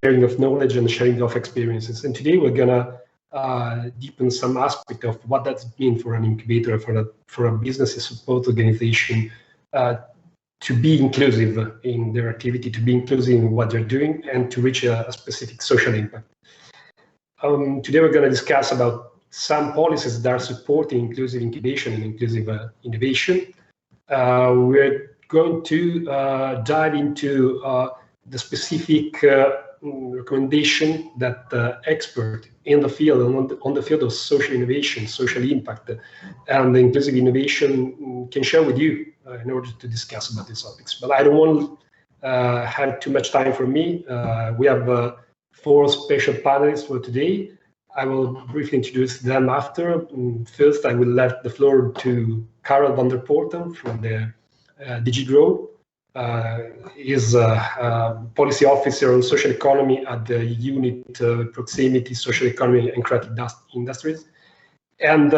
sharing of knowledge and sharing of experiences. And today we're gonna deepen some aspect of what that's mean for an incubator, for a business support organization, to be inclusive in their activity, to be inclusive in what they're doing, and to reach a specific social impact. Today we're going to discuss about some policies that are supporting inclusive incubation and inclusive innovation. We're going to dive into the specific recommendation that expert in the field, on the field of social innovation, social impact, and inclusive innovation can share with you in order to discuss about these topics. But I don't want to have too much time for me. We have 4 special panelists for today. I will briefly introduce them after. First, I will let the floor to Karel van der Poorten from the DG Grow. Is policy officer on social economy at the unit Proximity, Social Economy and Creative Industries. And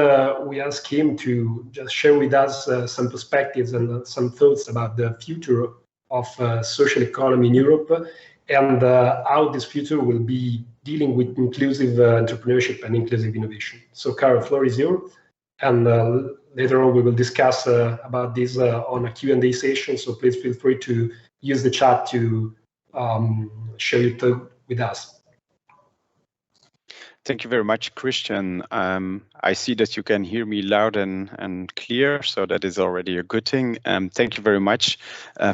we asked him to just share with us some perspectives and some thoughts about the future of social economy in Europe, and how this future will be dealing with inclusive entrepreneurship and inclusive innovation. So Karel, floor is yours. And later on, we will discuss about this on a Q&A session. So please feel free to use the chat to share it with us. Thank you very much, Christian. I see that you can hear me loud and clear, so that is already a good thing. Thank you very much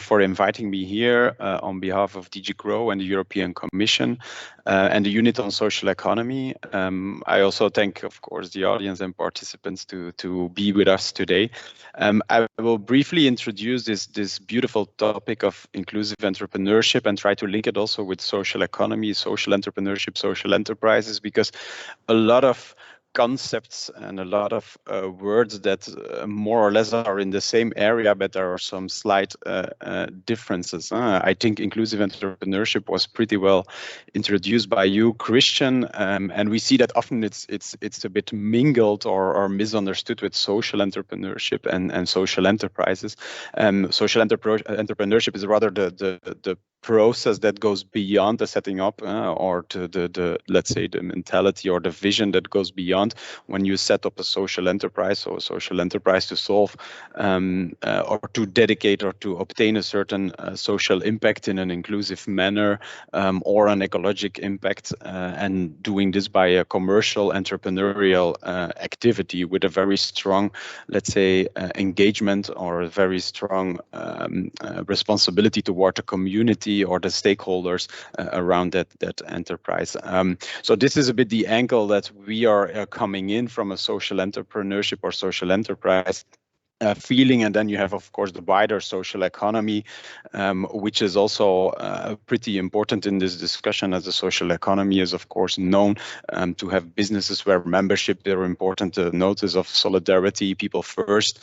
for inviting me here on behalf of DG Grow and the European Commission and the Unit on Social Economy. I also thank, of course, the audience and participants to be with us today. I will briefly introduce this beautiful topic of inclusive entrepreneurship and try to link it also with social economy, social entrepreneurship, social enterprises, because a lot of concepts and a lot of words that more or less are in the same area, but there are some slight differences. I think inclusive entrepreneurship was pretty well introduced by you, Christian, and we see that often it's a bit mingled or misunderstood with social entrepreneurship and social enterprises. Social entrepreneurship is rather the process that goes beyond the setting up or to the let's say the mentality or the vision that goes beyond when you set up a social enterprise or a social enterprise to solve or to dedicate or to obtain a certain social impact in an inclusive manner or an ecologic impact, and doing this by a commercial entrepreneurial activity with a very strong, let's say, engagement or a very strong responsibility toward the community or the stakeholders around that enterprise. So this is a bit the angle that we are coming in from a social entrepreneurship or social enterprise feeling. And then you have, of course, the wider social economy, which is also pretty important in this discussion, as the social economy is, of course, known to have businesses where membership, they're important, notice of solidarity, people first,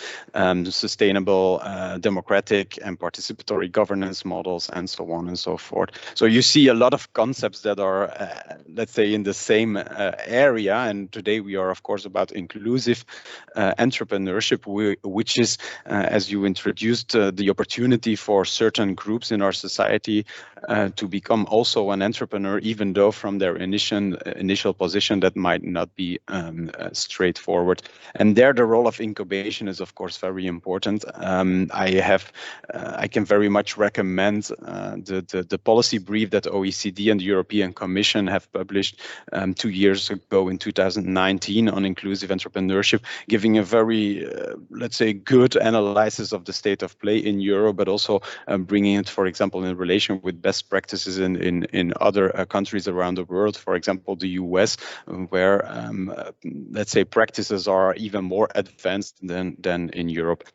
sustainable, democratic and participatory governance models, and so on and so forth. So you see a lot of concepts that are, let's say, in the same area. And today we are, of course, about inclusive entrepreneurship, which is, as you introduced, the opportunity for certain groups in our society to become also an entrepreneur, even though from their initial position that might not be straightforward. And there, the role of incubation is, of course, very important. I can very much recommend the policy brief that OECD and the European Commission have published 2 years ago in 2019 on inclusive entrepreneurship, giving a very, let's say, good analysis of the state of play in Europe, but also bringing it, for example, in relation with best practices in other countries around the world, for example, the US, where, let's say, practices are even more advanced than in Europe.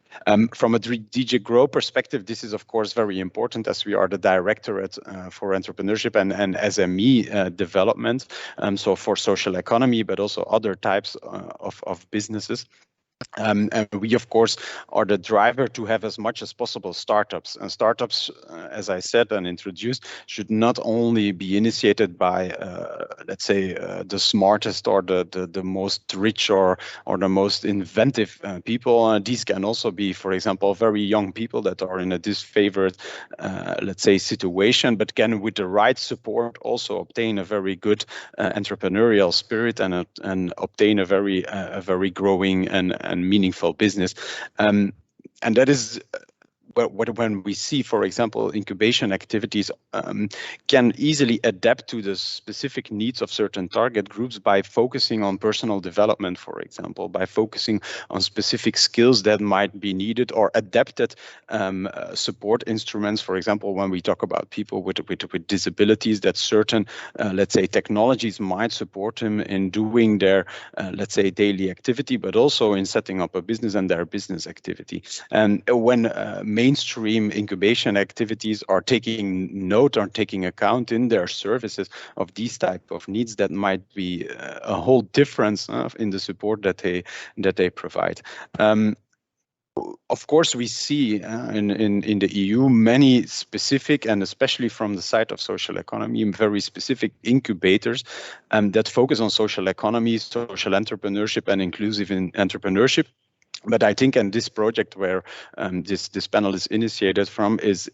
From a DG Grow perspective, this is, of course, very important, as we are the Directorate for Entrepreneurship and SME development, so for social economy, but also other types of businesses. And we, of course, are the driver to have as much as possible startups. And startups, as I said and introduced, should not only be initiated by, let's say, the smartest or the most rich or the most inventive people. These can also be, for example, very young people that are in a disfavored, let's say, situation, but can, with the right support, also obtain a very good entrepreneurial spirit and obtain a very growing and meaningful business. And that is when we see, for example, incubation activities can easily adapt to the specific needs of certain target groups by focusing on personal development, for example, by focusing on specific skills that might be needed, or adapted support instruments. For example, when we talk about people with disabilities, that certain, let's say, technologies might support them in doing their, let's say, daily activity, but also in setting up a business and their business activity. And when mainstream incubation activities are taking note or taking account in their services of these type of needs, that might be a whole difference in the support that they provide. Of course, we see in the EU many specific, and especially from the side of social economy, very specific incubators that focus on social economy, social entrepreneurship, and inclusive entrepreneurship. But I think, and this project where this panel is initiated from is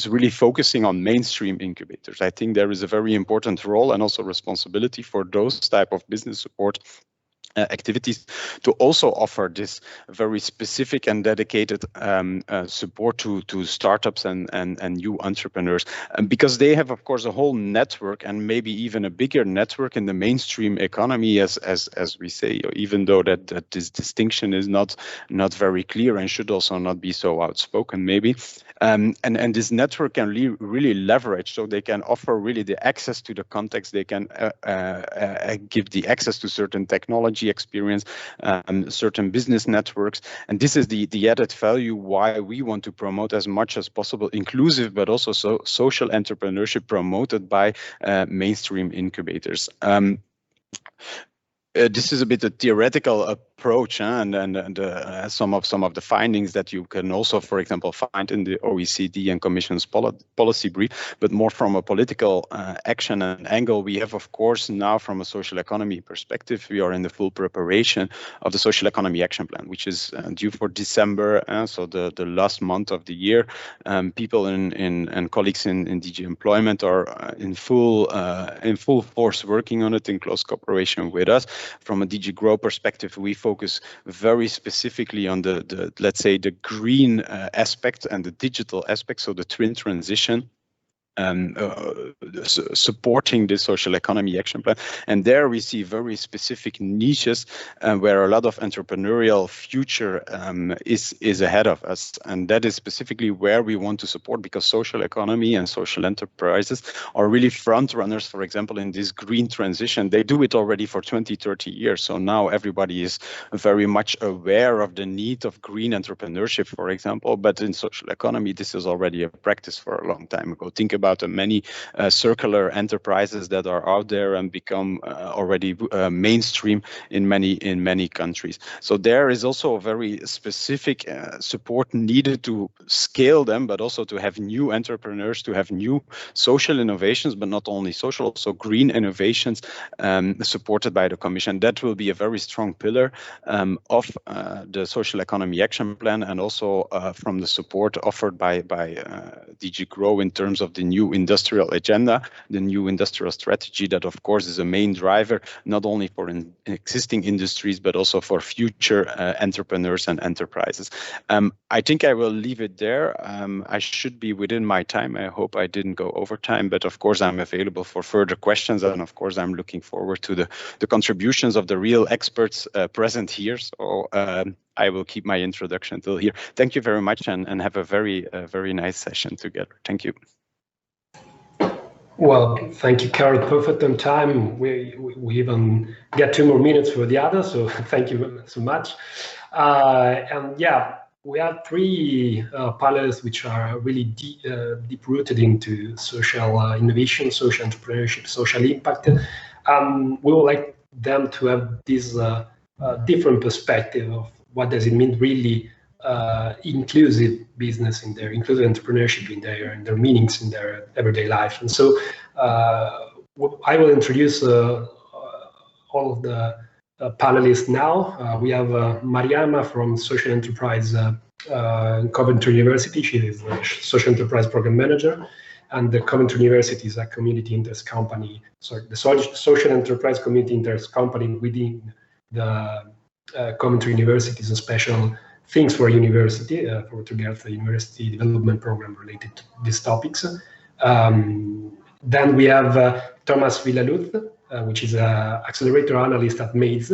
really focusing on mainstream incubators. I think there is a very important role and also responsibility for those type of business support activities to also offer this very specific and dedicated support to startups and new entrepreneurs, because they have, of course, a whole network, and maybe even a bigger network in the mainstream economy, as we say, even though that this distinction is not very clear and should also not be so outspoken, maybe. And this network can really leverage, so they can offer really the access to the context. They can give the access to certain technology experience, certain business networks, and this is the added value why we want to promote as much as possible inclusive, but also social entrepreneurship promoted by mainstream incubators. This is a bit a theoretical approach, and some of the findings that you can also, for example, find in the OECD and Commission's policy brief, but more from a political action and angle. We have, of course, now from a social economy perspective, we are in the full preparation of the social economy action plan, which is due for December, so the last month of the year. People and colleagues in DG Employment are in full force working on it in close cooperation with us. From a DG Grow perspective, we focus very specifically on the let's say, the green aspect and the digital aspect, so the twin transition. Supporting the social economy action plan, and there we see very specific niches where a lot of entrepreneurial future is ahead of us, and that is specifically where we want to support, because social economy and social enterprises are really front runners. For example, in this green transition, they do it already for 20-30 years, so now everybody is very much aware of the need of green entrepreneurship, for example. But in social economy, this is already a practice for a long time ago. Think about the many circular enterprises that are out there and become already mainstream in many countries. So there is also a very specific support needed to scale them, but also to have new entrepreneurs, to have new social innovations, but not only social, also green innovations supported by the Commission. That will be a very strong pillar of the Social Economy Action Plan, and also from the support offered by DG Grow in terms of the new industrial agenda, the new industrial strategy, that of course is a main driver, not only for existing industries, but also for future entrepreneurs and enterprises. I think I will leave it there. I should be within my time. I hope I didn't go over time, but of course I'm available for further questions, and of course I'm looking forward to the contributions of the real experts present here. So I will keep my introduction till here. Thank you very much, and have a very nice session together. Thank you. Well, thank you, Carol. Perfect on time. We even get 2 more minutes for the others, so thank you so much. And yeah, we have 3 panelists which are really deep rooted into social innovation, social entrepreneurship, social impact. We would like them to have this different perspective of what does it mean really inclusive business inclusive entrepreneurship in their meanings in their everyday life. And so I will introduce all of the panelists now. We have Mariama from Social Enterprise Coventry University. She is the Social Enterprise Program Manager, and the Coventry University is a community interest company. So the Social Enterprise Community Interest Company within the Coventry University is a special things for a university, for together the university development program related to these topics. Then we have Thomas Villaluz, which is an accelerator analyst at LIAISE.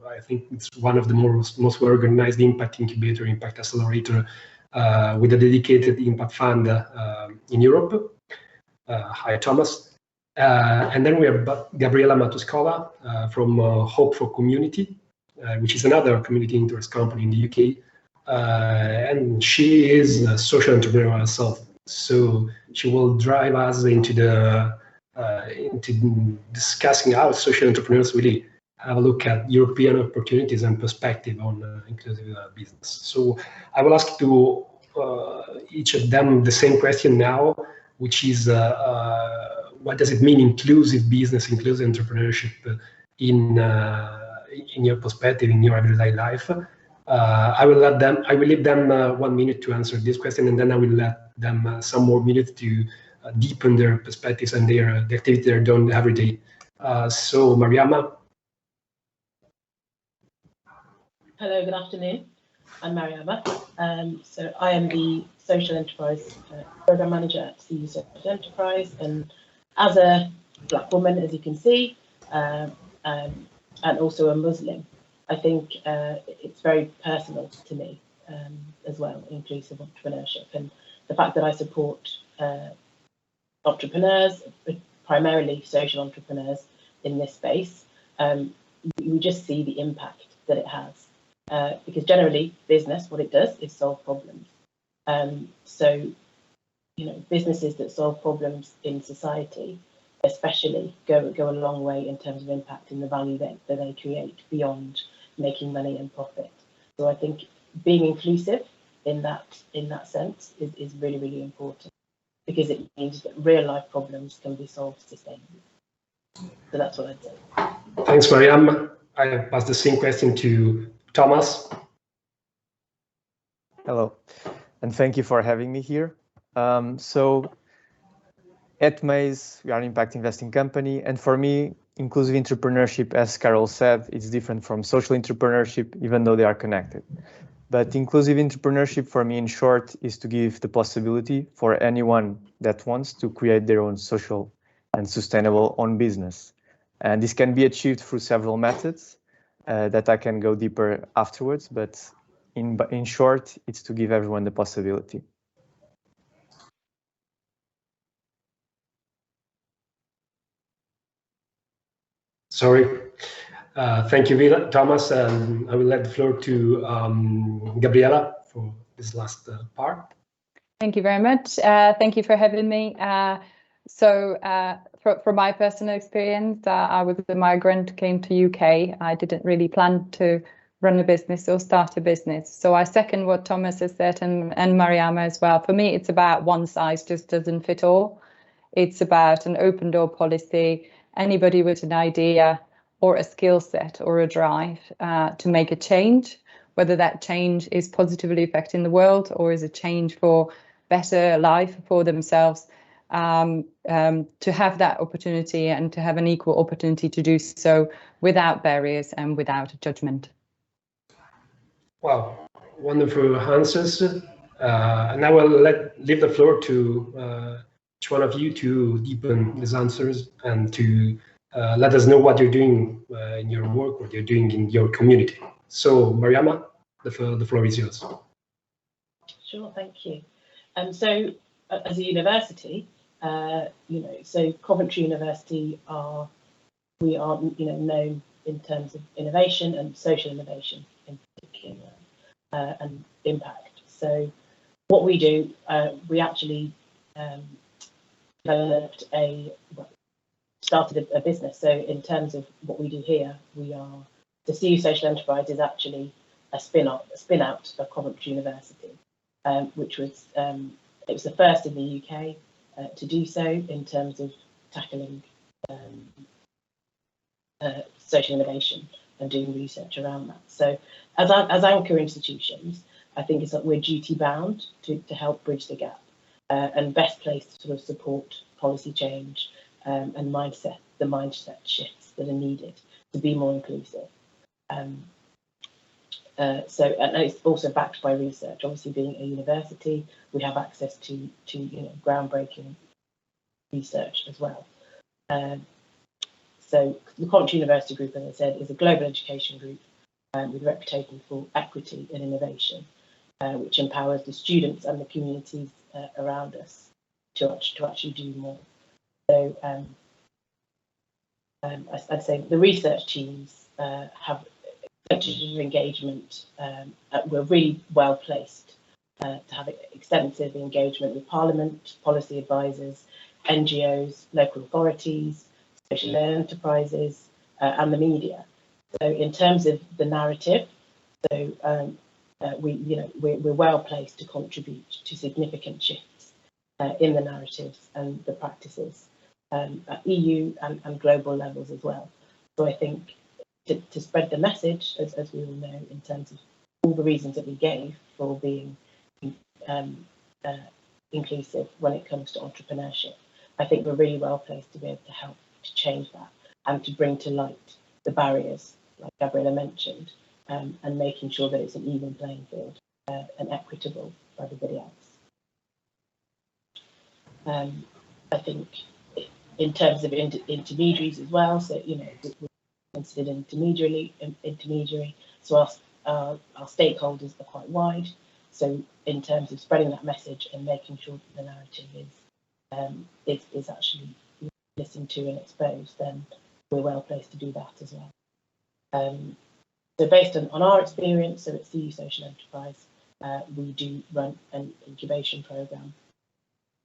I think it's one of the most organized impact incubator, impact accelerator with a dedicated impact fund in Europe. Hi, Thomas. And then we have Gabriela Matuscola from Hope for Community, which is another community interest company in the UK. And she is a social entrepreneur herself. So she will drive us into discussing how social entrepreneurs really have a look at European opportunities and perspective on inclusive business. So I will ask to each of them the same question now, which is what does it mean inclusive business, inclusive entrepreneurship in your perspective, in your everyday life? I will leave them 1 minute to answer this question, and then I will let them some more minutes to deepen their perspectives and the activity they're doing every day. So, Mariama. Hello, good afternoon. I'm Mariama. So I am the Social Enterprise Program Manager at CU Social Enterprise, and as a Black woman, as you can see, and also a Muslim, I think it's very personal to me as well, inclusive entrepreneurship, and the fact that I support entrepreneurs, primarily social entrepreneurs in this space. We just see the impact that it has, because generally business, what it does is solve problems. So, you know, businesses that solve problems in society, especially, go a long way in terms of impact and the value that they create beyond making money and profit. So I think being inclusive in that sense is really, really important, because it means that real life problems can be solved sustainably. So that's what I'd say. Thanks, Mariam. I pass the same question to Thomas. Hello, and thank you for having me here. So at LIAISE, we are an impact investing company, and for me, inclusive entrepreneurship, as Carol said, is different from social entrepreneurship, even though they are connected. But inclusive entrepreneurship, for me, in short, is to give the possibility for anyone that wants to create their own social and sustainable own business. And this can be achieved through several methods that I can go deeper afterwards, but in short, it's to give everyone the possibility. Sorry. Thank you, Thomas. I will let the floor to Gabriela for this last part. Thank you very much. Thank you for having me. So from my personal experience, I was a migrant, came to UK. I didn't really plan to run a business or start a business. So I second what Thomas has said, and Mariama as well. For me, it's about one size just doesn't fit all. It's about an open door policy. Anybody with an idea or a skill set or a drive to make a change, whether that change is positively affecting the world or is a change for better life for themselves, to have that opportunity and to have an equal opportunity to do so without barriers and without judgment. Wow, wonderful answers. And I will leave the floor to each one of you to deepen these answers and to let us know what you're doing in your work, what you're doing in your community. So, Mariama, the floor is yours. Sure, thank you. So, as a university, so Coventry University we are known in terms of innovation and social innovation in particular, and impact. So, what we do, we actually started a business. So in terms of what we do here, the CU Social Enterprise is actually a spin out of Coventry University, which was it was the first in the UK to do so in terms of tackling social innovation and doing research around that. So as anchor institutions, I think it's that we're duty bound to help bridge the gap and best placed to sort of support policy change and the mindset shifts that are needed to be more inclusive. And it's also backed by research. Obviously, being a university, we have access to groundbreaking research as well. So the Coventry University Group, as I said, is a global education group with a reputation for equity and innovation, which empowers the students and the communities around us to actually do more. So I'd say the research teams have extensive engagement. We're really well placed to have extensive engagement with Parliament, policy advisors, NGOs, local authorities, social enterprises, and the media. So in terms of the narrative, we're well placed to contribute to significant shifts in the narratives and the practices at EU and global levels as well. So I think to spread the message, as we all know, in terms of all the reasons that we gave for being inclusive when it comes to entrepreneurship, I think we're really well placed to be able to help to change that and to bring to light the barriers, like Gabriella mentioned, and making sure that it's an even playing field and equitable for everybody else. I think in terms of intermediaries as well, so we're considered intermediary, so our stakeholders are quite wide. So in terms of spreading that message and making sure that the narrative is actually listened to and exposed, then we're well placed to do that as well. So based on our experience, so at CU Social Enterprise, we do run an incubation program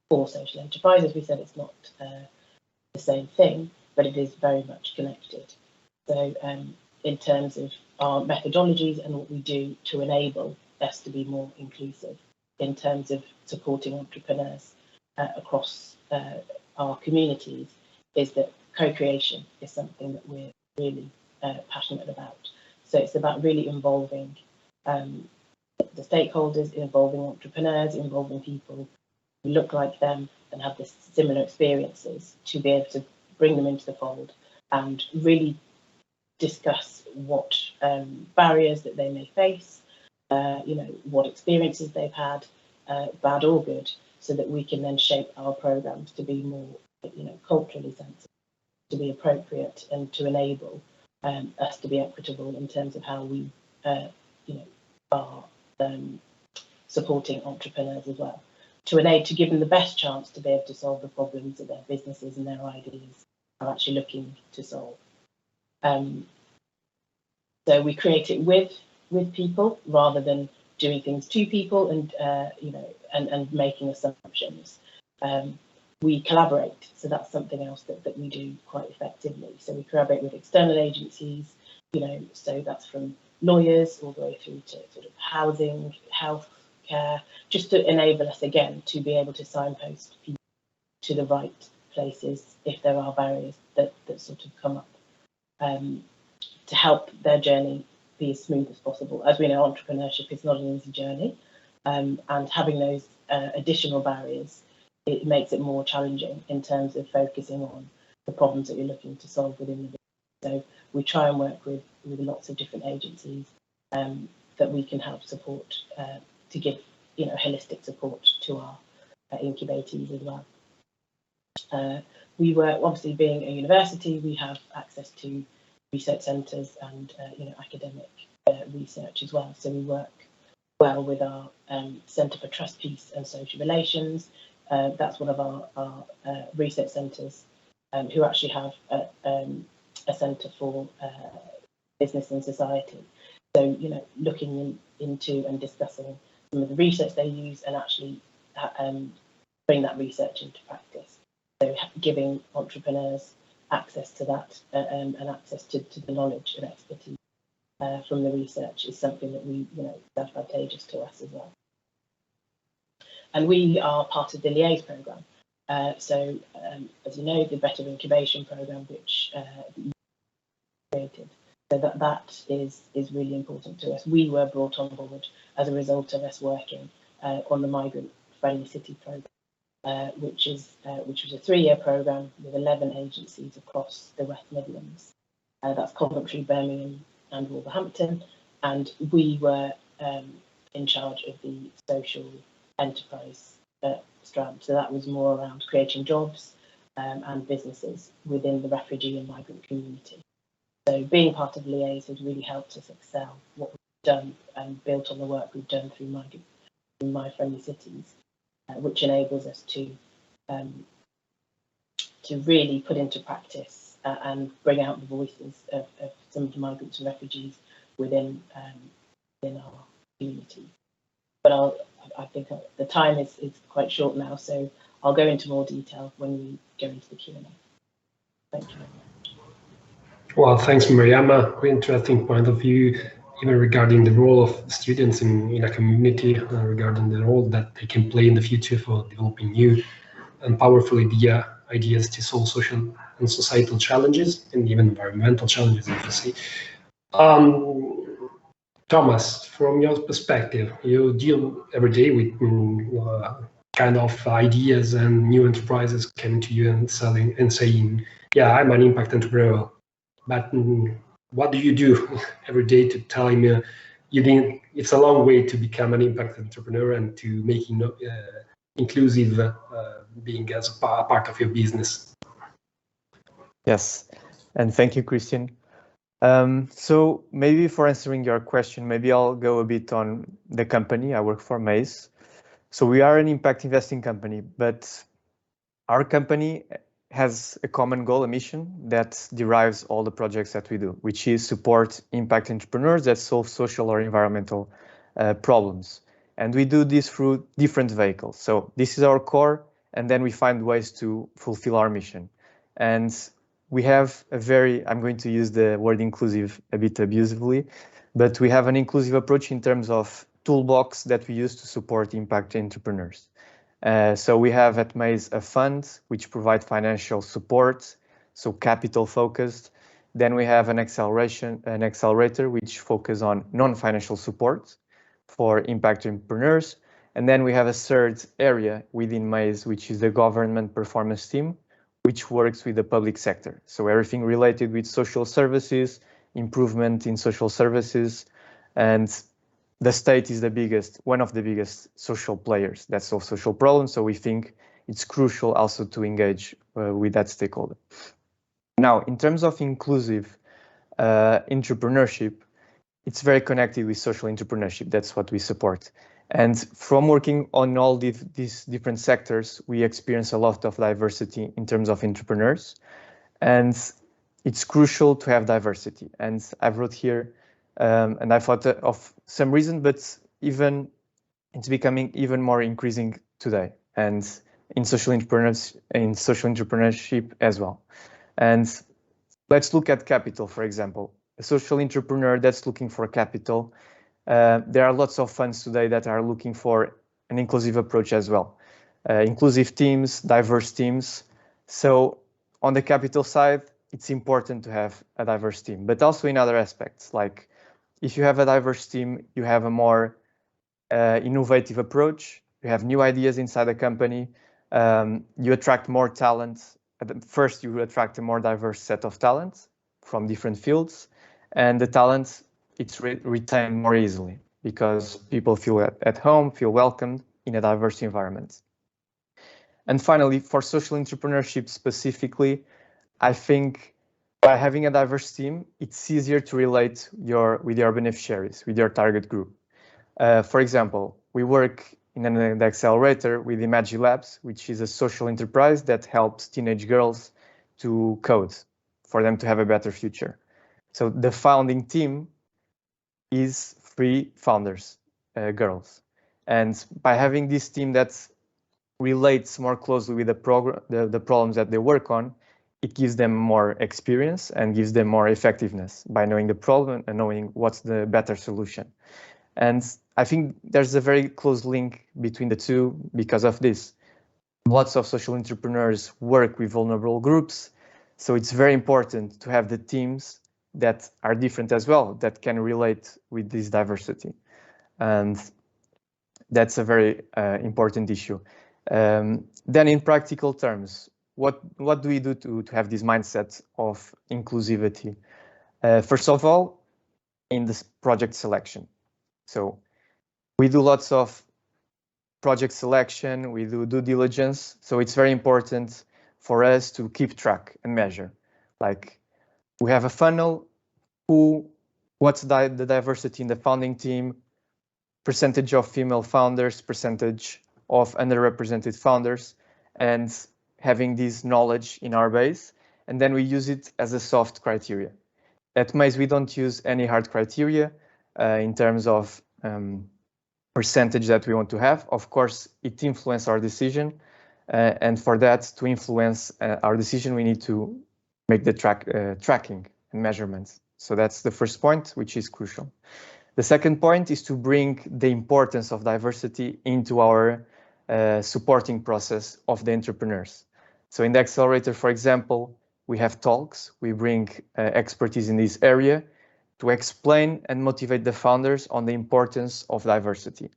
for social enterprise. As we said, it's not the same thing, but it is very much connected. So in terms of our methodologies and what we do to enable us to be more inclusive in terms of supporting entrepreneurs across our communities, is that co-creation is something that we're really passionate about. So it's about really involving the stakeholders, involving entrepreneurs, involving people who look like them and have this similar experiences, to be able to bring them into the fold and really discuss what barriers that they may face, what experiences they've had, bad or good, so that we can then shape our programs to be more, culturally sensitive, to be appropriate, and to enable us to be equitable in terms of how we, are supporting entrepreneurs as well, to give them the best chance to be able to solve the problems that their businesses and their ideas are actually looking to solve. So we create it with people rather than doing things to people and and making assumptions. We collaborate, so that's something else that we do quite effectively. So we collaborate with external agencies, so that's from lawyers all the way through to sort of housing, health care, just to enable us again to be able to signpost people to the right places if there are barriers that sort of come up, to help their journey be as smooth as possible. As we know, entrepreneurship is not an easy journey, and having those additional barriers, it makes it more challenging in terms of focusing on the problems that you're looking to solve within the business. So we try and work with lots of different agencies that we can help support to give holistic support to our incubatees as well. We work, obviously being a university, we have access to research centres and academic research as well. So we work well with our Centre for Trust, Peace and Social Relations. That's one of our research centres who actually have a centre for business and society. So looking into and discussing some of the research they use and actually bring that research into practice. So giving entrepreneurs access to that and access to the knowledge and expertise from the research is something that we is advantageous to us as well. And we are part of the LIAISE programme. As you know, the Better Incubation program, which you created, so that is really important to us. We were brought on board as a result of us working on the Migrant Friendly City program, which was a 3-year program with 11 agencies across the West Midlands. That's Coventry, Birmingham, and Wolverhampton, and we were in charge of the social enterprise strand. So that was more around creating jobs and businesses within the refugee and migrant community. So being part of LIAISE has really helped us excel what we've done and built on the work we've done through My Friendly Cities, which enables us to really put into practice and bring out the voices of some of the migrants and refugees within our community. But I think the time is quite short now, so I'll go into more detail when we go into the Q&A. Thank you very much. Well, thanks, Mariama. Quite interesting point of view, even regarding the role of students in a community, regarding the role that they can play in the future for developing new and powerful ideas to solve social and societal challenges, and even environmental challenges, if you see. Thomas, from your perspective, you deal every day with kind of ideas and new enterprises coming to you and selling and saying, yeah, I'm an impact entrepreneur. But what do you do every day to tell him you think it's a long way to become an impact entrepreneur and to making inclusive being as a part of your business? Yes, and thank you, Christian. So maybe for answering your question, maybe I'll go a bit on the company I work for, LIAISE. So we are an impact investing company, but our company has a common goal, a mission that derives all the projects that we do, which is support impact entrepreneurs that solve social or environmental problems. And we do this through different vehicles. So this is our core, and then we find ways to fulfill our mission. And we have a I'm going to use the word inclusive a bit abusively, but we have an inclusive approach in terms of toolbox that we use to support impact entrepreneurs. So we have at LIAISE a fund which provides financial support, so capital focused. Then we have an accelerator which focuses on non-financial support for impact entrepreneurs. And then we have a third area within LIAISE, which is the government performance team, which works with the public sector. So everything related with social services, improvement in social services, and the state is one of the biggest social players that solve social problems. So we think it's crucial also to engage with that stakeholder. Now, in terms of inclusive entrepreneurship, it's very connected with social entrepreneurship. That's what we support. And from working on all these different sectors, we experience a lot of diversity in terms of entrepreneurs. And it's crucial to have diversity. And I wrote here, and I thought of some reason, but it's becoming even more increasing today, and in social entrepreneurship as well. And let's look at capital, for example. A social entrepreneur that's looking for capital. There are lots of funds today that are looking for an inclusive approach as well. Inclusive teams, diverse teams. So on the capital side, it's important to have a diverse team, but also in other aspects, like if you have a diverse team, you have a more innovative approach, you have new ideas inside the company, you attract more talent. First, you attract a more diverse set of talent from different fields, and the talent, it's retained more easily because people feel at home, feel welcomed in a diverse environment. And finally, for social entrepreneurship specifically, I think by having a diverse team, it's easier to relate with your beneficiaries, with your target group. For example, we work in an accelerator with Imagi Labs, which is a social enterprise that helps teenage girls to code for them to have a better future. So the founding team is 3 founders, girls. And by having this team that relates more closely with the problems that they work on, it gives them more experience and gives them more effectiveness by knowing the problem and knowing what's the better solution. And I think there's a very close link between the two because of this. Lots of social entrepreneurs work with vulnerable groups. So it's very important to have the teams that are different as well, that can relate with this diversity. And that's a very important issue. Then in practical terms, what do we do to have this mindset of inclusivity? First of all, in this project selection. So we do lots of project selection, we do due diligence. So it's very important for us to keep track and measure. Like we have a funnel, what's the diversity in the founding team, percentage of female founders, percentage of underrepresented founders, and having this knowledge in our base. And then we use it as a soft criteria. At LIAISE, we don't use any hard criteria in terms of percentage that we want to have. Of course, it influences our decision. And for that, to influence our decision, we need to make the tracking and measurements. So that's the first point, which is crucial. The second point is to bring the importance of diversity into our supporting process of the entrepreneurs. So in the accelerator, for example, we have talks. We bring expertise in this area to explain and motivate the founders on the importance of diversity.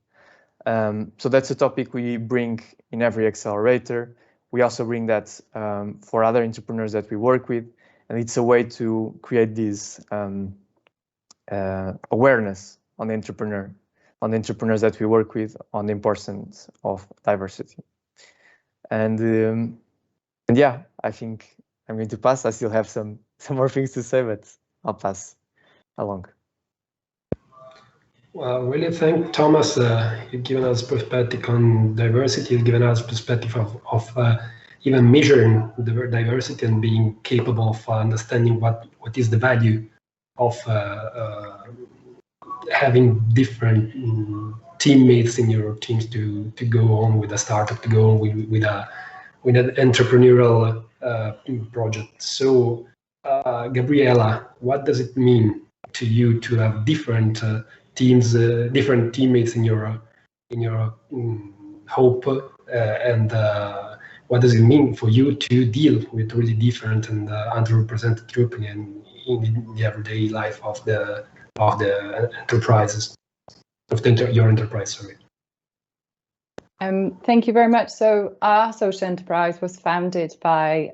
So that's a topic we bring in every accelerator. We also bring that for other entrepreneurs that we work with, and it's a way to create this awareness on the entrepreneurs that we work with, on the importance of diversity. And yeah, I think I'm going to pass. I still have some more things to say, but I'll pass along. Well, really thank Thomas. You've given us perspective on diversity. You've given us perspective of even measuring the diversity and being capable of understanding what is the value of having different teammates in your teams to go on with a startup, to go on with an entrepreneurial project. So, Gabriela, what does it mean to you to have different teams, different teammates in your hope, and what does it mean for you to deal with really different and underrepresented group in the everyday life of the enterprises, of your enterprise? Sorry. Thank you very much. So our social enterprise was founded by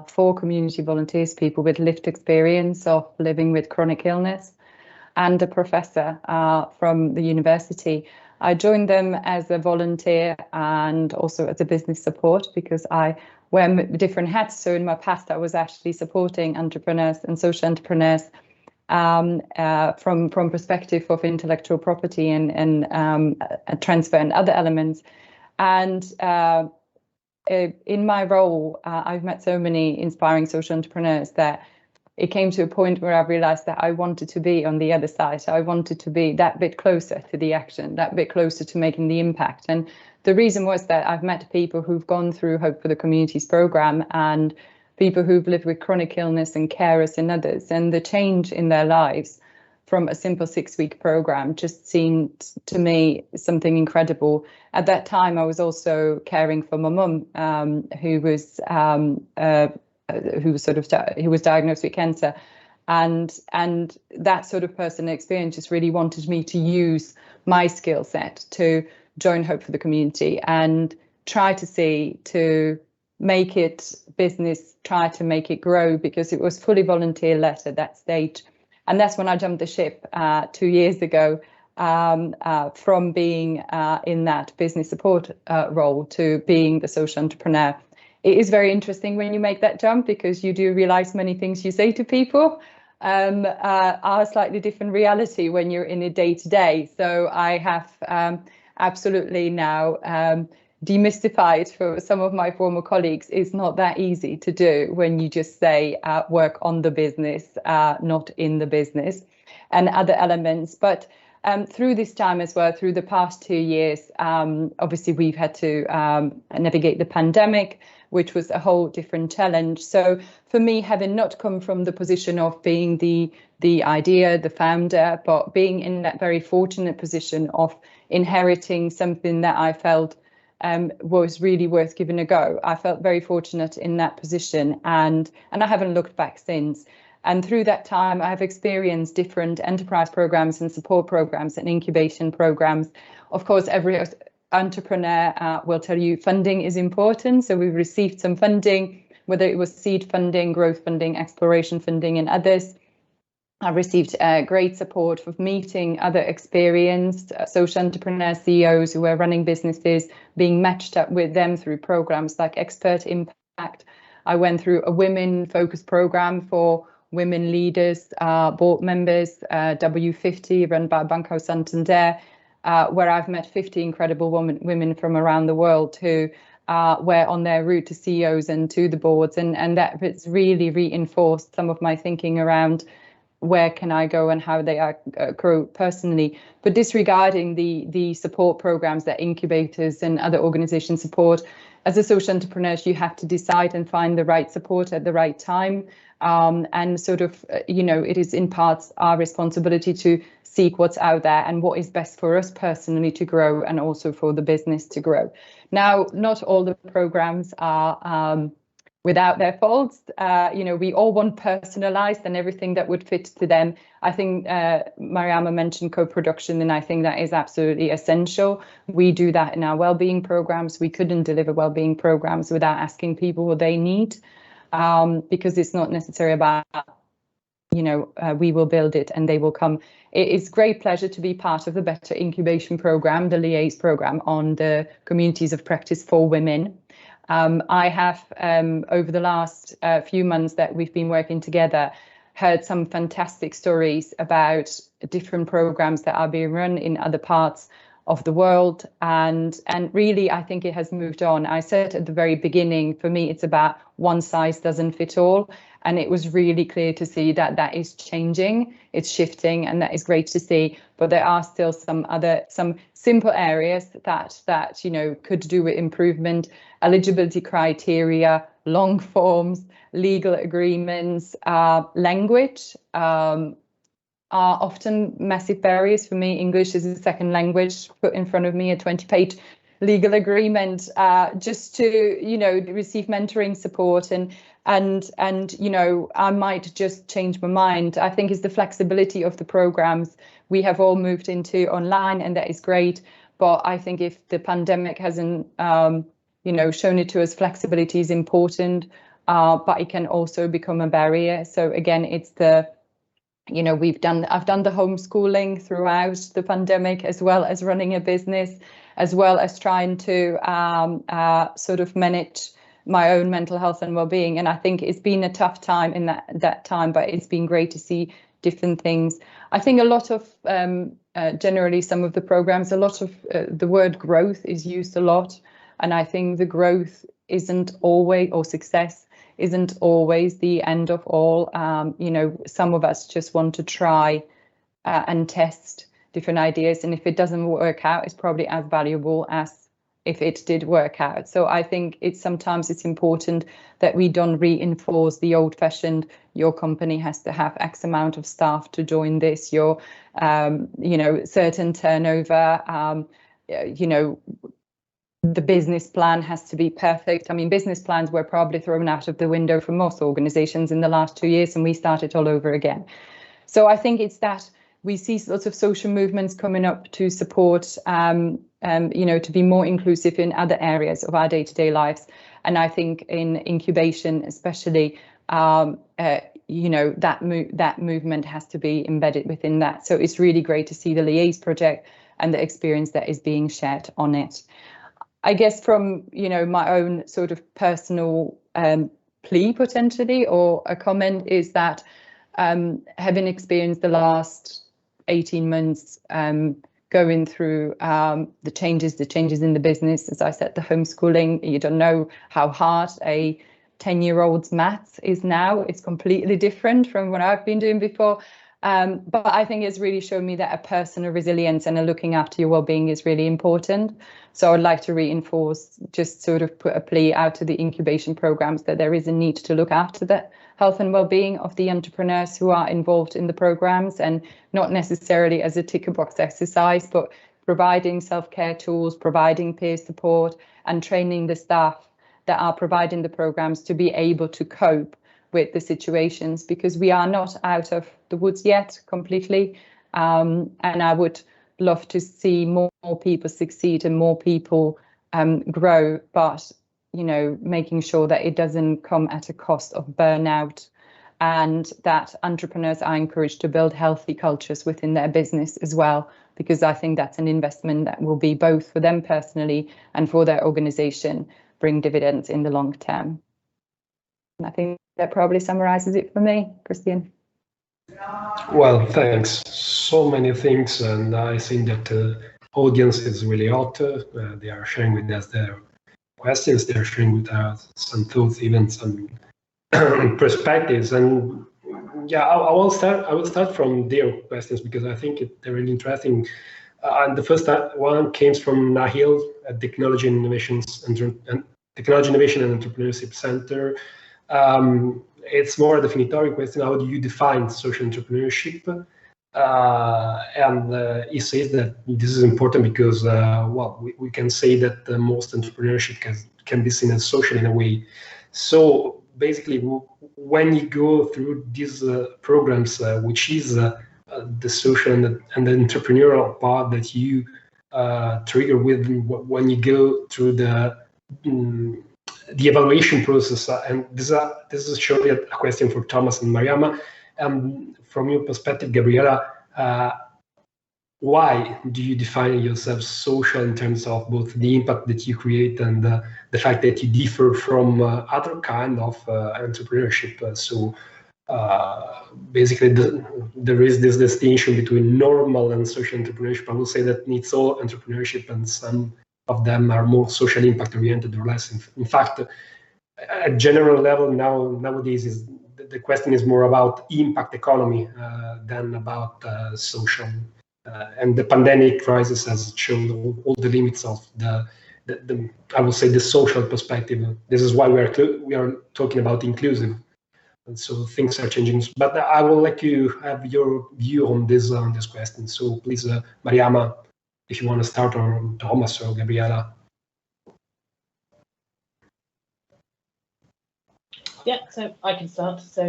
4 community volunteers, people with lived experience of living with chronic illness, and a professor from the university. I joined them as a volunteer and also as a business support because I wear different hats. So in my past, I was actually supporting entrepreneurs and social entrepreneurs from perspective of intellectual property and transfer and other elements. And in my role, I've met so many inspiring social entrepreneurs that it came to a point where I realized that I wanted to be on the other side. I wanted to be that bit closer to the action, that bit closer to making the impact. And the reason was that I've met people who've gone through Hope for the Communities program and people who've lived with chronic illness and carers and others. And the change in their lives from a simple 6-week program just seemed to me something incredible. At that time, I was also caring for my mum, who was diagnosed with cancer, and that sort of personal experience just really wanted me to use my skill set to join Hope for the Community and try to make it business, try to make it grow, because it was fully volunteer led at that stage. And that's when I jumped the ship 2 years ago, from being in that business support role to being the social entrepreneur. It is very interesting when you make that jump, because you do realize many things you say to people are a slightly different reality when you're in a day-to-day. So I have absolutely now demystified for some of my former colleagues. It's not that easy to do when you just say work on the business, not in the business, and other elements. But through this time as well, through the past 2 years, obviously we've had to navigate the pandemic, which was a whole different challenge. So for me, having not come from the position of being the idea, the founder, but being in that very fortunate position of inheriting something that I felt was really worth giving a go. I felt very fortunate in that position, and I haven't looked back since. And through that time, I have experienced different enterprise programs and support programs and incubation programs. Of course, every entrepreneur will tell you funding is important. So we've received some funding, whether it was seed funding, growth funding, exploration funding, and others. I received great support for meeting other experienced social entrepreneur CEOs who were running businesses, being matched up with them through programs like Expert Impact. I went through a women-focused program for women leaders, board members, W50, run by Banco Santander, where I've met 50 incredible women from around the world who were on their route to CEOs and to the boards, and that has really reinforced some of my thinking around where can I go and how they grow personally. But disregarding the support programs that incubators and other organizations support, as a social entrepreneur, you have to decide and find the right support at the right time. And sort of, it is in parts our responsibility to seek what's out there and what is best for us personally to grow and also for the business to grow. Now, not all the programs are without their faults. We all want personalized and everything that would fit to them. I think Mariama mentioned co-production, and I think that is absolutely essential. We do that in our well-being programs. We couldn't deliver well-being programs without asking people what they need, because it's not necessarily about, we will build it and they will come. It is great pleasure to be part of the Better Incubation program, the LIAISE program on the communities of practice for women. I have, over the last few months that we've been working together, heard some fantastic stories about different programs that are being run in other parts of the world. And really, I think it has moved on. I said at the very beginning, for me, it's about one size doesn't fit all. And it was really clear to see that that is changing, it's shifting, and that is great to see. But there are still some simple areas that could do with improvement. Eligibility criteria, long forms, legal agreements, language are often massive barriers for me. English is a second language. Put in front of me a 20-page legal agreement just to receive mentoring support and I might just change my mind. I think it's the flexibility of the programs. We have all moved into online, and that is great. But I think if the pandemic hasn't shown it to us, flexibility is important, but it can also become a barrier. So again, it's I've done the homeschooling throughout the pandemic, as well as running a business, as well as trying to sort of manage my own mental health and well-being. And I think it's been a tough time in that time, but it's been great to see different things. I think a lot of generally some of the programs, a lot of the word growth is used a lot. And I think the growth isn't always, or success isn't always the end of all. Some of us just want to try and test different ideas. And if it doesn't work out, it's probably as valuable as if it did work out. So I think sometimes it's important that we don't reinforce the old-fashioned, your company has to have X amount of staff to join this, your certain turnover, the business plan has to be perfect. I mean, business plans were probably thrown out of the window for most organizations in the last 2 years, and we started all over again. So I think it's that we see lots of social movements coming up to support, to be more inclusive in other areas of our day-to-day lives. And I think in incubation, especially, that movement has to be embedded within that. So it's really great to see the LIAISE project and the experience that is being shared on it. I guess from, my own sort of personal plea potentially, or a comment, is that having experienced the last 18 months going through the changes in the business, as I said, the homeschooling, you don't know how hard a 10-year-old's maths is now. It's completely different from what I've been doing before. But I think it's really shown me that a personal resilience and a looking after your well-being is really important. So I'd like to reinforce, just sort of put a plea out to the incubation programs that there is a need to look after the health and well-being of the entrepreneurs who are involved in the programs, and not necessarily as a ticker box exercise, but providing self-care tools, providing peer support, and training the staff that are providing the programs to be able to cope with the situations, because we are not out of the woods yet completely. And I would love to see more people succeed and more people grow, but making sure that it doesn't come at a cost of burnout, and that entrepreneurs are encouraged to build healthy cultures within their business as well, because I think that's an investment that will be both for them personally and for their organization bring dividends in the long term. And I think that probably summarizes it for me, Christian. Well, thanks. So many things, and I think that the audience is really hot. They are sharing with us their questions. They are sharing with us some thoughts, even some perspectives. And yeah, I will start from their questions, because I think they're really interesting. And the first one came from Nahil at Technology Innovation and Entrepreneurship Center. It's more a definitory question. How do you define social entrepreneurship? And he says that this is important because, we can say that most entrepreneurship can be seen as social in a way. So basically, when you go through these programs, which is the social and the entrepreneurial part that you trigger with when you go through the evaluation process, and this is surely a question for Thomas and Mariama. From your perspective, Gabriela, why do you define yourself social in terms of both the impact that you create and the fact that you differ from other kind of entrepreneurship? So basically, there is this distinction between normal and social entrepreneurship. I will say that it's all entrepreneurship, and some of them are more social impact oriented or less. In fact, at general level nowadays the question is more about impact economy than about social. And the pandemic crisis has shown all the limits of the I would say the social perspective. This is why we are talking about inclusive. And so things are changing. But I will let you have your view on this question. So please, Mariama, if you want to start, or Thomas or Gabriela. Yeah, so I can start. So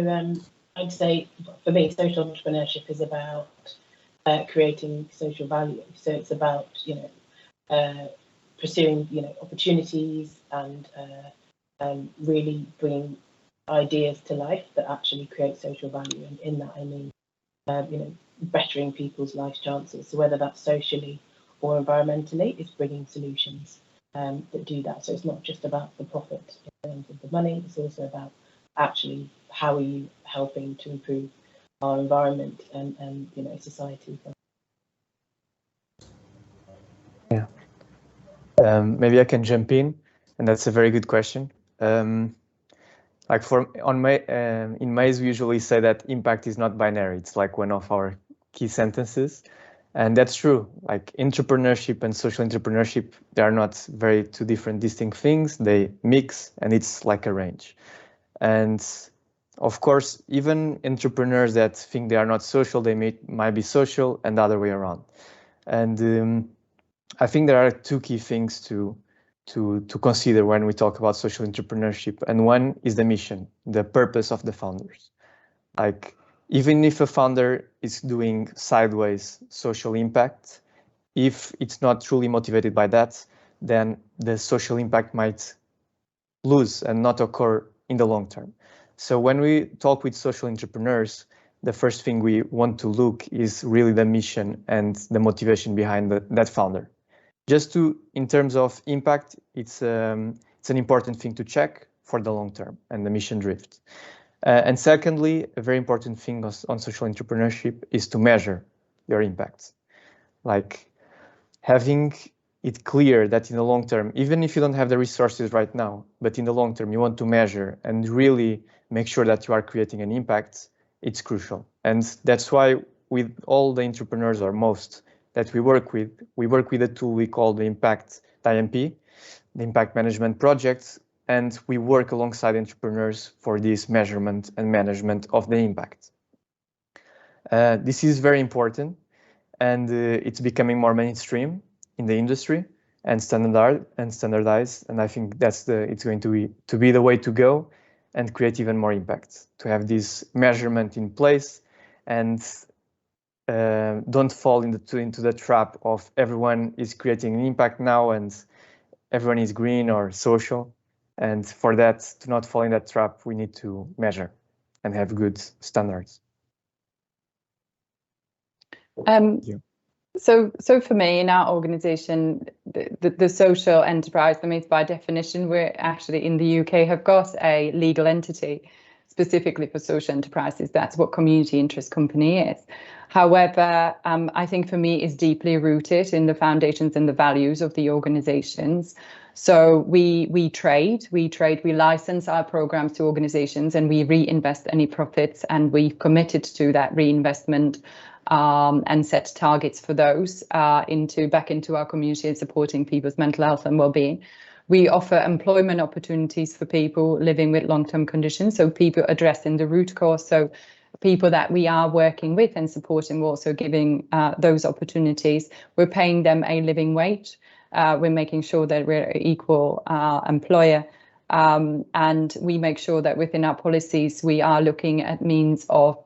I'd say for me, social entrepreneurship is about creating social value. So it's about pursuing opportunities and really bringing ideas to life that actually create social value. And in that I mean bettering people's life chances. So whether that's socially or environmentally, it's bringing solutions that do that. So it's not just about the profit in terms of the money, it's also about actually how are you helping to improve our environment and society. Yeah, maybe I can jump in, and that's a very good question. Like in LIAISE, we usually say that impact is not binary. It's like one of our key sentences. And that's true. Like entrepreneurship and social entrepreneurship, they are not very two different distinct things. They mix, and it's like a range. And of course, even entrepreneurs that think they are not social, they might be social, and the other way around. And I think there are two key things to consider when we talk about social entrepreneurship. And one is the mission, the purpose of the founders. Like, even if a founder is doing sideways social impact, if it's not truly motivated by that, then the social impact might lose and not occur in the long term. So when we talk with social entrepreneurs, the first thing we want to look is really the mission and the motivation behind that founder. Just in terms of impact, it's an important thing to check for the long term and the mission drift. And secondly, a very important thing on social entrepreneurship is to measure your impact. Like having it clear that in the long term, even if you don't have the resources right now, but in the long term, you want to measure and really make sure that you are creating an impact, it's crucial. And that's why with all the entrepreneurs, or most that we work with a tool we call the Impact IMP, the Impact Management Project, and we work alongside entrepreneurs for this measurement and management of the impact. This is very important, and it's becoming more mainstream. in the industry and standardize. And I think that's it's going to be the way to go and create even more impact, to have this measurement in place and don't fall into the trap of everyone is creating an impact now and everyone is green or social. And for that, to not fall in that trap, we need to measure and have good standards. So for me, in our organization, the social enterprise, that means by definition, we're actually in the UK have got a legal entity specifically for social enterprises. That's what community interest company is. However, I think for me is deeply rooted in the foundations and the values of the organizations. So we license our programs to organizations and we reinvest any profits, and we've committed to that reinvestment and set targets for those back into our community and supporting people's mental health and well-being. We offer employment opportunities for people living with long-term conditions, so people addressing the root cause. So people that we are working with and supporting, we're also giving those opportunities. We're paying them a living wage. We're making sure that we're an equal employer. And we make sure that within our policies, we are looking at means of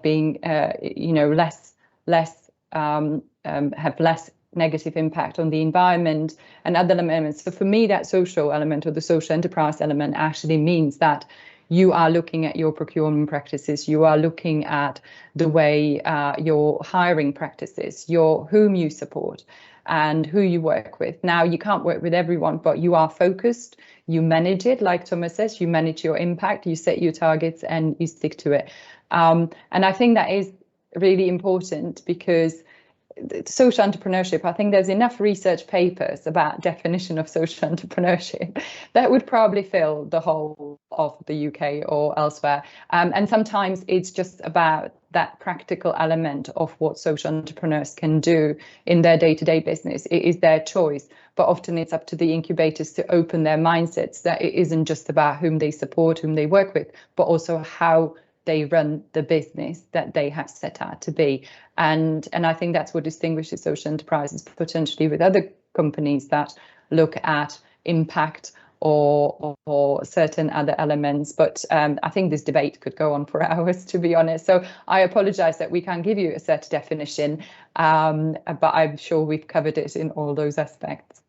being, have less negative impact on the environment and other elements. So for me, that social element or the social enterprise element actually means that you are looking at your procurement practices, you are looking at the way your hiring practices, whom you support and who you work with. Now, you can't work with everyone, but you are focused, you manage it, like Thomas says, you manage your impact, you set your targets and you stick to it. And I think that is really important because social entrepreneurship, I think there's enough research papers about definition of social entrepreneurship that would probably fill the whole of the UK or elsewhere. And sometimes it's just about that practical element of what social entrepreneurs can do in their day-to-day business. It is their choice, but often it's up to the incubators to open their mindsets that it isn't just about whom they support, whom they work with, but also how they run the business that they have set out to be. And I think that's what distinguishes social enterprises potentially with other companies that look at impact or certain other elements. But I think this debate could go on for hours, to be honest. So I apologize that we can't give you a set definition, but I'm sure we've covered it in all those aspects.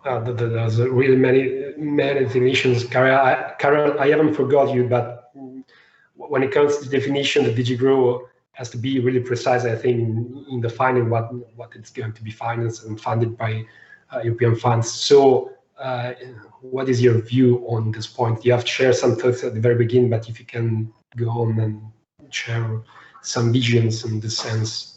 There's really many definitions. Carol, I haven't forgot you, but when it comes to definition, the DG Grow has to be really precise, I think, in defining what it's going to be financed and funded by European funds. So what is your view on this point? You have shared some thoughts at the very beginning, but if you can go on and share some visions in this sense.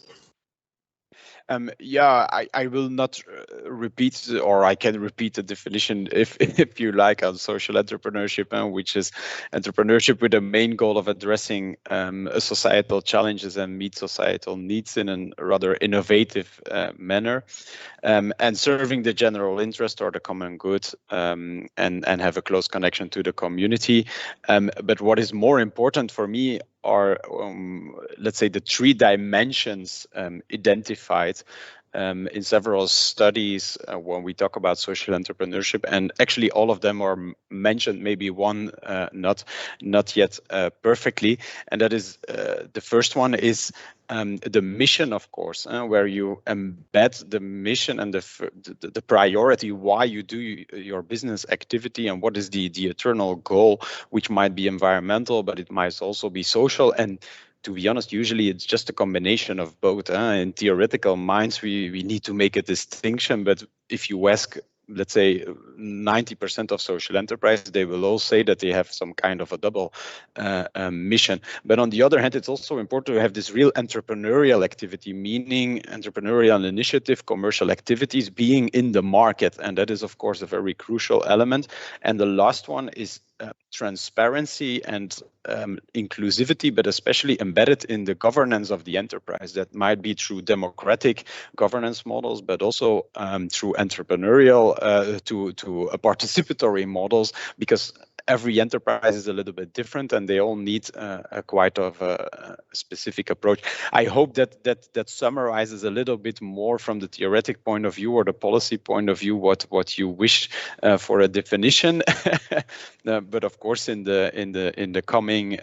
I will not repeat, or I can repeat the definition if you like, on social entrepreneurship, which is entrepreneurship with the main goal of addressing societal challenges and meet societal needs in a rather innovative manner, and serving the general interest or the common good, and have a close connection to the community. But what is more important for me are, let's say, the three dimensions identified in several studies when we talk about social entrepreneurship, and actually all of them are mentioned, maybe one not yet perfectly, and that is the first one is the mission, of course, where you embed the mission and the priority why you do your business activity, and what is the eternal goal, which might be environmental, but it might also be social. And to be honest, usually it's just a combination of both. In theoretical minds, we need to make a distinction, but if you ask, let's say, 90% of social enterprise, they will all say that they have some kind of a double mission. But on the other hand, it's also important to have this real entrepreneurial activity, meaning entrepreneurial initiative, commercial activities being in the market. And that is, of course, a very crucial element. And the last one is transparency and inclusivity, but especially embedded in the governance of the enterprise. That might be through democratic governance models, but also through entrepreneurial to participatory models, because every enterprise is a little bit different, and they all need a quite of a specific approach. I hope that summarizes a little bit more from the theoretic point of view or the policy point of view what you wish for a definition. But of course, in the coming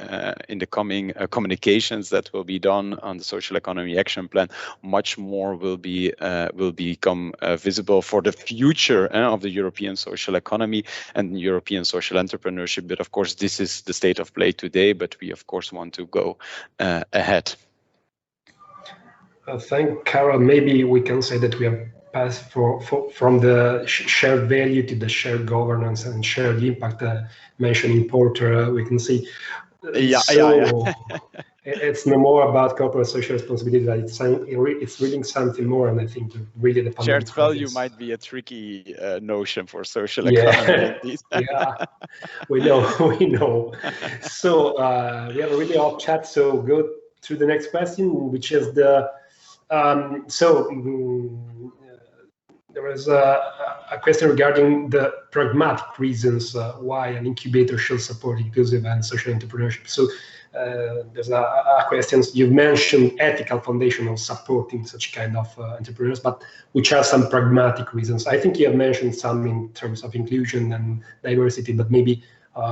communications that will be done on the social economy action plan, much more will become visible for the future of the European social economy and European social entrepreneurship. But of course, this is the state of play today, but we of course want to go ahead. Thank Carol. Maybe we can say that we have passed from the shared value to the shared governance and shared impact, mentioning Porter, we can see. It's no more about corporate social responsibility. It's really something more, and I think really the shared value might be a tricky notion for social economy. Yeah, we know. So we have a really hot chat. So go to the next question, which is the there was a question regarding the pragmatic reasons why an incubator should support inclusive and social entrepreneurship. So there's a question. You've mentioned ethical foundation of supporting such kind of entrepreneurs, but which are some pragmatic reasons. I think you have mentioned some in terms of inclusion and diversity, but maybe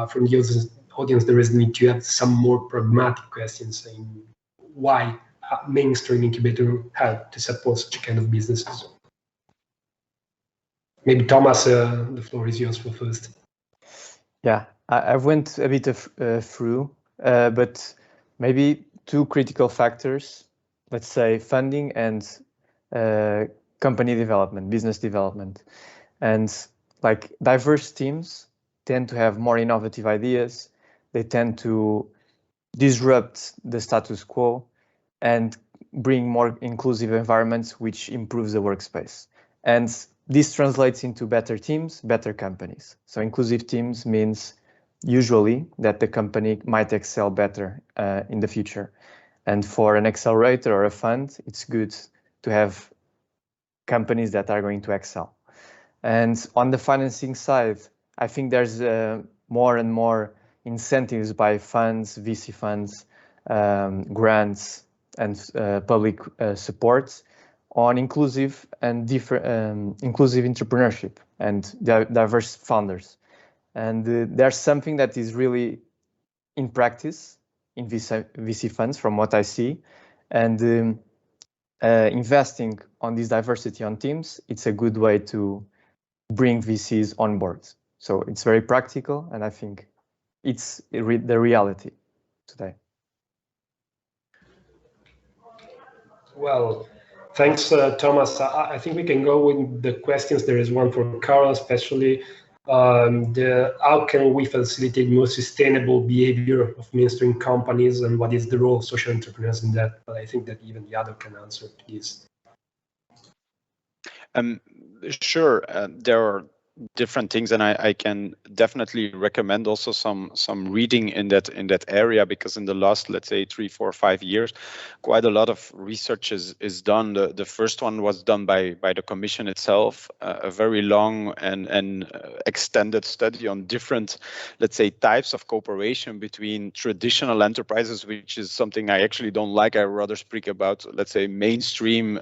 from the audience there is need to have some more pragmatic questions saying why a mainstream incubator have to support such kind of businesses. Maybe Thomas, the floor is yours for first. Yeah, I went a bit through, but maybe two critical factors, let's say funding and company development, business development. And like diverse teams tend to have more innovative ideas. They tend to disrupt the status quo and bring more inclusive environments, which improves the workspace. And this translates into better teams, better companies. So inclusive teams means usually that the company might excel better in the future. And for an accelerator or a fund, it's good to have companies that are going to excel. And on the financing side, I think there's more and more incentives by funds, VC funds, grants, and public support on inclusive and inclusive entrepreneurship and diverse founders. And there's something that is really in practice in VC funds from what I see. And investing on this diversity on teams, it's a good way to bring VCs on board. So it's very practical, and I think it's the reality today. Well, thanks, Thomas. I think we can go with the questions. There is one for Carl, especially. How can we facilitate more sustainable behavior of mainstream companies, and what is the role of social entrepreneurs in that? But I think that even the other can answer this. Sure, there are different things, and I can definitely recommend also some reading in that area, because in the last, let's say, 3, 4, 5 years, quite a lot of research is done. The first one was done by the Commission itself, a very long and extended study on different, let's say, types of cooperation between traditional enterprises, which is something I actually don't like. I rather speak about, let's say, mainstream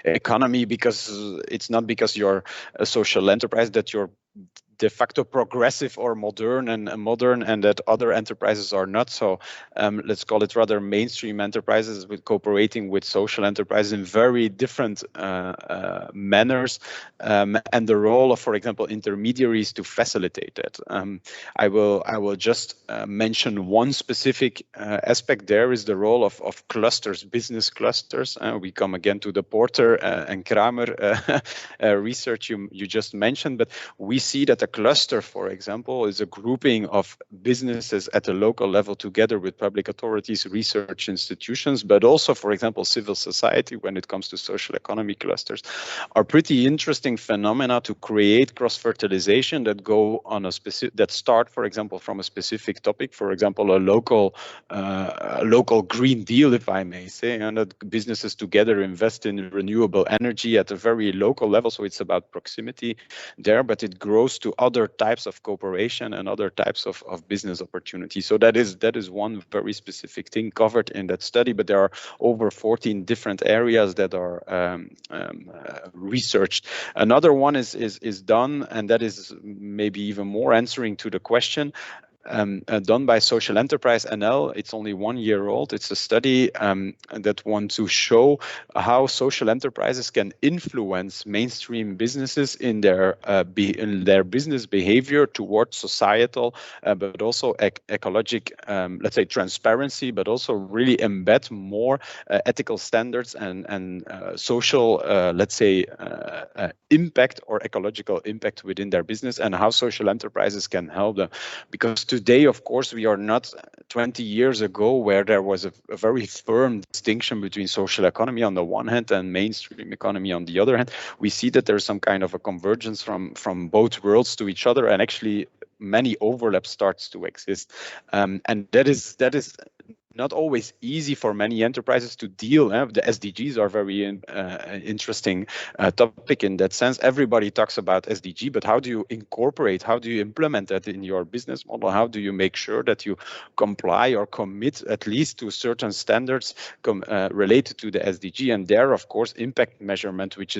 economy, because it's not because you're a social enterprise that you're de facto progressive or modern and that other enterprises are not. So let's call it rather mainstream enterprises with cooperating with social enterprises in very different manners, and the role of, for example, intermediaries to facilitate that. I will just mention one specific aspect. There is the role of clusters, business clusters. We come again to the Porter and Kramer research you just mentioned, but we see that a cluster, for example, is a grouping of businesses at a local level together with public authorities, research institutions, but also, for example, civil society when it comes to social economy clusters, are pretty interesting phenomena to create cross-fertilization that go on a specific, that start, for example, from a specific topic, for example, a local Green Deal, if I may say, and that businesses together invest in renewable energy at a very local level. So it's about proximity there, but it grows to to other types of cooperation and other types of business opportunities. So that is one very specific thing covered in that study, but there are over 14 different areas that are researched. Another one is done, and that is maybe even more answering to the question, done by Social Enterprise NL. It's only 1 year old. It's a study that wants to show how social enterprises can influence mainstream businesses in their business behavior towards societal, but also ecologic, let's say, transparency, but also really embed more ethical standards and social, let's say, impact or ecological impact within their business, and how social enterprises can help them. Because today, of course, we are not 20 years ago where there was a very firm distinction between social economy on the one hand and mainstream economy on the other hand. We see that there's some kind of a convergence from both worlds to each other, and actually many overlaps starts to exist. And that is not always easy for many enterprises to deal. The SDGs are very interesting topic in that sense. Everybody talks about SDG, but how do you incorporate, how do you implement that in your business model? How do you make sure that you comply or commit at least to certain standards related to the SDG? And there, of course, impact measurement, which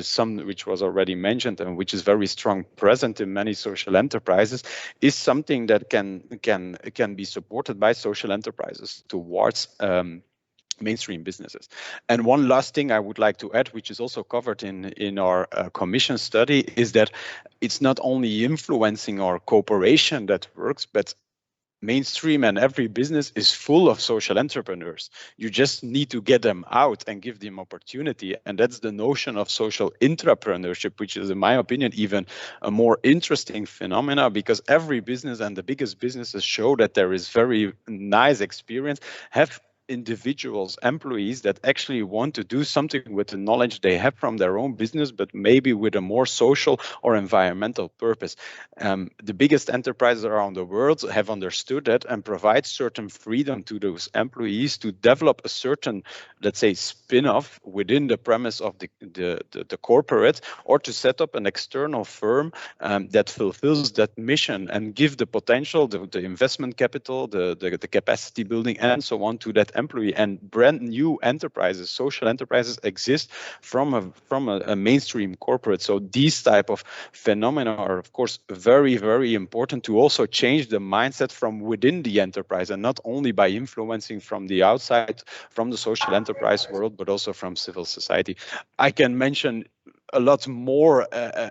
was already mentioned and which is very strong present in many social enterprises, is something that can be supported by social enterprises towards mainstream businesses. And one last thing I would like to add, which is also covered in our commission study, is that it's not only influencing our cooperation that works, but mainstream and every business is full of social entrepreneurs. You just need to get them out and give them opportunity. And that's the notion of social intrapreneurship, which is, in my opinion, even a more interesting phenomena, because every business and the biggest businesses show that there is very nice experience, have individuals, employees that actually want to do something with the knowledge they have from their own business, but maybe with a more social or environmental purpose. The biggest enterprises around the world have understood that and provide certain freedom to those employees to develop a certain, let's say, spin-off within the premise of the corporate, or to set up an external firm that fulfills that mission and give the potential, the investment capital, the capacity building, and so on to that employee. And brand new enterprises, social enterprises, exist from a mainstream corporate. So these type of phenomena are, of course, very, very important to also change the mindset from within the enterprise, and not only by influencing from the outside, from the social enterprise world, but also from civil society. I can mention a lot more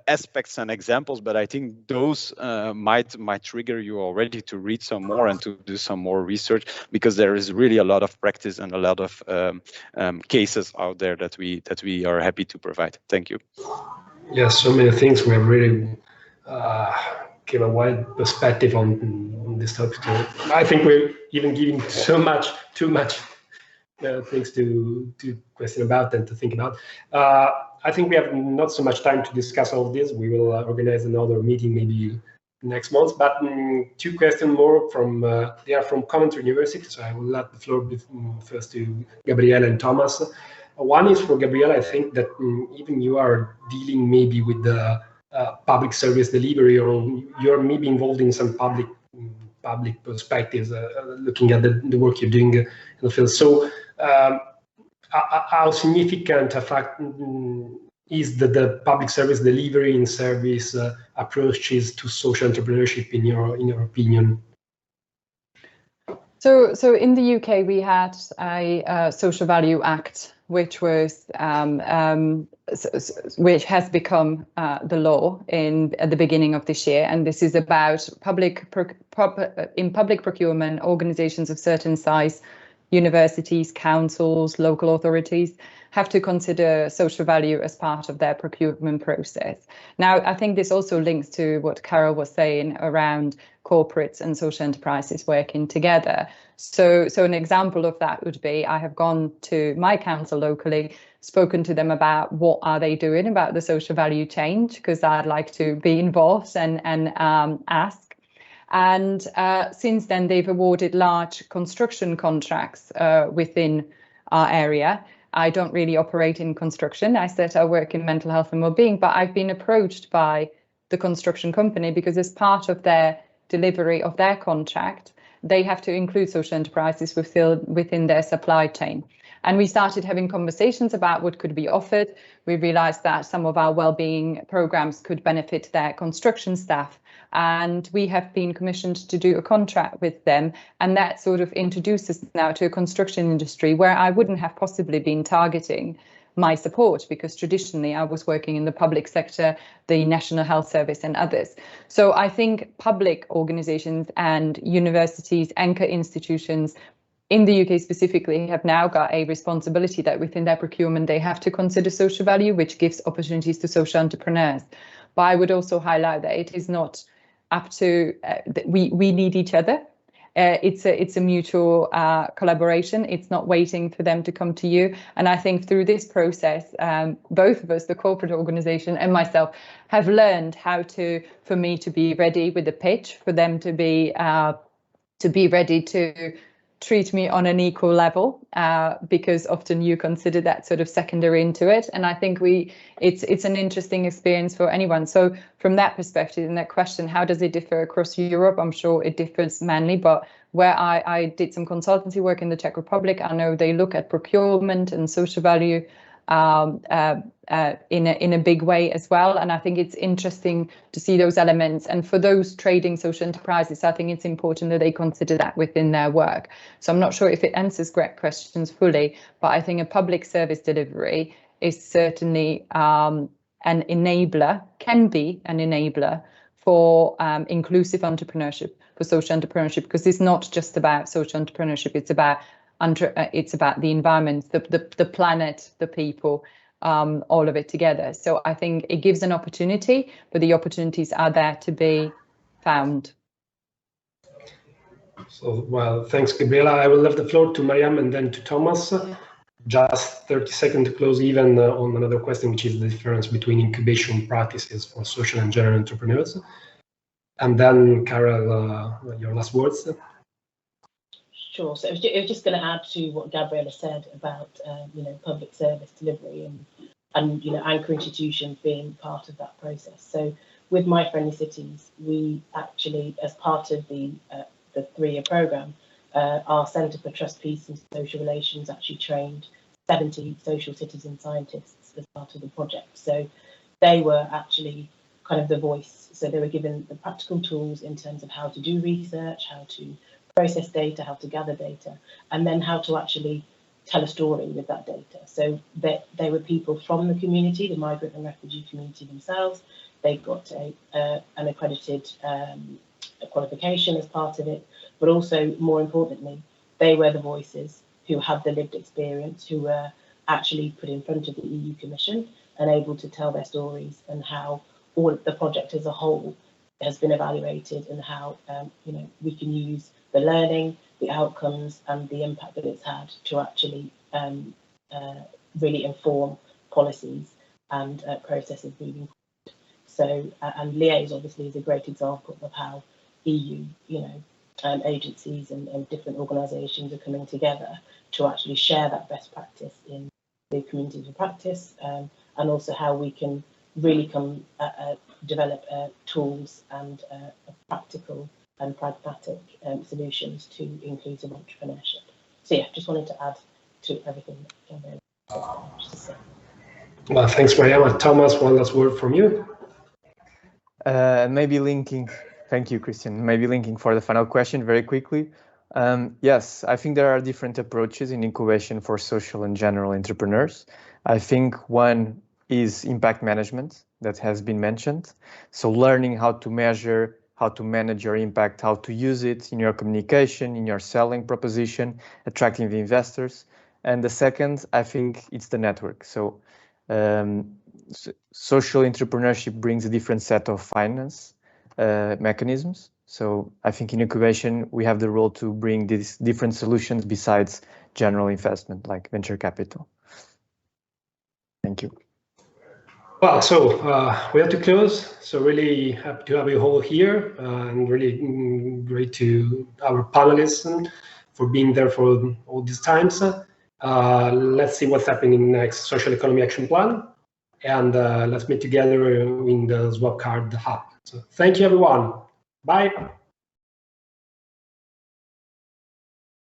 aspects and examples, but I think those might trigger you already to read some more and to do some more research, because there is really a lot of practice and a lot of cases out there that we are happy to provide. Thank you. Yes, so many things. We have really give a wide perspective on this topic. I think we're even giving too much things to question about and to think about. I think we have not so much time to discuss all of this. We will organize another meeting maybe next month. But two questions more from they are from Coventry University. So I will let the floor first to Gabriele and Thomas. One is for Gabriele. I think that even you are dealing maybe with the public service delivery, or you're maybe involved in some public perspectives, looking at the work you're doing in the field. So how significant a fact is the public service delivery and service approaches to social entrepreneurship in your opinion? So in the UK, we had a Social Value Act, which was which has become the law at the beginning of this year, and this is about public procurement, organisations of certain size, universities, councils, local authorities have to consider social value as part of their procurement process. Now, I think this also links to what Carol was saying around corporates and social enterprises working together. So an example of that would be, I have gone to my council locally, spoken to them about what are they doing about the social value change, because I'd like to be involved and ask. And since then, they've awarded large construction contracts within our area. I don't really operate in construction. I said I work in mental health and well-being, but I've been approached by the construction company, because as part of their delivery of their contract, they have to include social enterprises within their supply chain. And we started having conversations about what could be offered. We realized that some of our well-being programs could benefit their construction staff. And we have been commissioned to do a contract with them. And that sort of introduces now to a construction industry where I wouldn't have possibly been targeting my support, because traditionally I was working in the public sector, the National Health Service and others. So I think public organisations and universities, anchor institutions in the UK specifically have now got a responsibility that within their procurement they have to consider social value, which gives opportunities to social entrepreneurs. But I would also highlight that it is not up to, we need each other. It's a mutual collaboration. It's not waiting for them to come to you. And I think through this process, both of us, the corporate organisation and myself, have learned how for me to be ready with the pitch, for them to be ready to treat me on an equal level, because often you consider that sort of secondary into it. And I think it's an interesting experience for anyone. So from that perspective, and that question, how does it differ across Europe? I'm sure it differs mainly, but where I did some consultancy work in the Czech Republic, I know they look at procurement and social value in a big way as well. And I think it's interesting to see those elements. And for those trading social enterprises, I think it's important that they consider that within their work. So I'm not sure if it answers great questions fully, but I think a public service delivery is certainly an enabler, can be an enabler for inclusive entrepreneurship, for social entrepreneurship, because it's not just about social entrepreneurship, it's about the environment, the planet, the people, all of it together. So I think it gives an opportunity, but the opportunities are there to be found. So, well, thanks, Gabriela. I will leave the floor to Mariam and then to Thomas. Just 30 seconds to close even on another question, which is the difference between incubation practices for social and general entrepreneurs. And then, Carol, your last words. Sure. So it was just going to add to what Gabriela said about public service delivery and anchor institutions being part of that process. So with My Friendly Cities, we actually, as part of the 3-year programme, our Centre for Trust, Peace and Social Relations actually trained 70 social citizen scientists as part of the project. So they were actually kind of the voice. So they were given the practical tools in terms of how to do research, how to process data, how to gather data, and then how to actually tell a story with that data. So they were people from the community, the migrant and refugee community themselves. They got an accredited qualification as part of it, but also, more importantly, they were the voices who had the lived experience, who were actually put in front of the EU Commission and able to tell their stories, and how all of the project as a whole has been evaluated, and how we can use the learning, the outcomes and the impact that it's had to actually really inform policies and processes moving forward. So, and LIAISE obviously is a great example of how EU, agencies and different organisations are coming together to actually share that best practice in the communities of practice, and also how we can really develop tools and practical and pragmatic solutions to inclusive entrepreneurship. So yeah, just wanted to add to everything that Gabriela just said. Well, thanks, Mariam. Thomas, one last word from you. Maybe linking, thank you, Christian. Maybe linking for the final question very quickly. Yes, I think there are different approaches in incubation for social and general entrepreneurs. I think one is impact management that has been mentioned. So learning how to measure, how to manage your impact, how to use it in your communication, in your selling proposition, attracting the investors. And the second, I think it's the network. So social entrepreneurship brings a different set of finance mechanisms. So I think in incubation, we have the role to bring these different solutions besides general investment, like venture capital. Thank you. Well, so we have to close. So really happy to have you all here, and really great to our panelists for being there for all these times. Let's see what's happening in the next Social Economy Action Plan. and let's meet together in the Swapcard hub. So thank you, everyone. Bye.